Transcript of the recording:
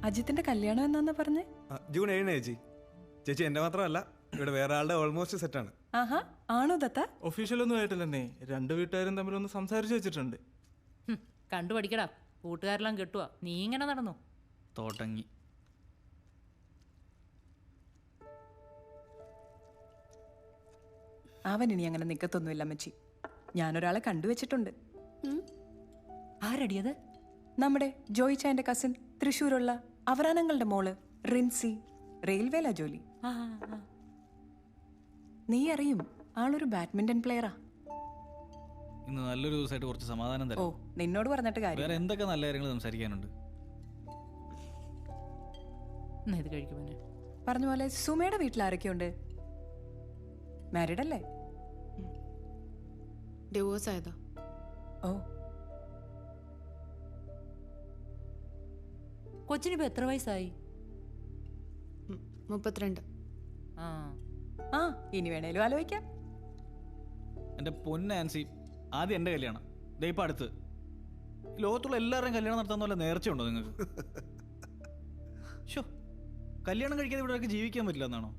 അജിത്തിന്റെ കല്യാണം എന്നാ പറഞ്ഞേ? ജൂൺ 7 ചേച്ചി. ചേച്ചി എന്റെ മാത്രമല്ല, ഇവിടെ വേറെ ആളുടെ ഓൾമോസ്റ്റ് സെറ്റാണ്. ആഹാ, ആണോ ദത്ത? ഒഫീഷ്യൽ ഒന്നും ആയിട്ടില്ലെന്നേ, രണ്ടു വീട്ടുകാരും തമ്മിലൊന്ന് സംസാരിച്ചു വെച്ചിട്ടുണ്ട്. കണ്ടുപഠിക്കടാ, കൂട്ടുകാരെല്ലാം കെട്ടുക, നീ ഇങ്ങനെ നടന്നു തോട്ടങ്ങി. അവൻ ഇനി അങ്ങനെ നിക്കത്തൊന്നുമില്ല അമ്മച്ചി. ഞാനൊരാളെ കണ്ടുവച്ചിട്ടുണ്ട്. ആരടിയത്? നമ്മുടെ ജോയിച്ചാന്റെ കസിൻ, തൃശ്ശൂരുള്ള അവരാനങ്ങളുടെ മോള് റിൻസി. റെയിൽവേല ജോലി. നീ അറിയും, ആളൊരു ബാഡ്മിന്റൺ പ്ലെയറാ. ഇന്ന് നല്ലൊരു ദിവസമായിട്ട് കുറച്ച് സമാധാനം ഓ, തരാം. നിന്നോട് പറഞ്ഞിട്ട് കാര്യം. വേറെ എന്തൊക്കെ നല്ല കാര്യങ്ങൾ സംസാരിക്കാനുണ്ട്? ഇത് കഴിക്കുമോനെ. പറഞ്ഞ പോലെ സുമയുടെ വീട്ടിൽ ആരൊക്കെയുണ്ട്? മാരീഡ് അല്ലേ? ഡിവോഴ്സ് ആയതാ. ഓ, കൊച്ചിനിപ്പോ എത്ര വയസ്സായി? 32. ആ ഇനി വേണേലും ആലോചിക്കാം. എൻ്റെ പൊന്നാൻസി, ആദ്യം എൻ്റെ കല്യാണം, ദേ ഇപ്പം അടുത്ത്. ലോകത്തുള്ള എല്ലാവരുടെയും കല്യാണം നടത്താൻ പോലെ നേർച്ചയുണ്ടോ നിങ്ങൾക്ക്? ഷോ, കല്യാണം കഴിക്കാതെ ഇവിടെ ജീവിക്കാൻ പറ്റില്ല എന്നാണോ?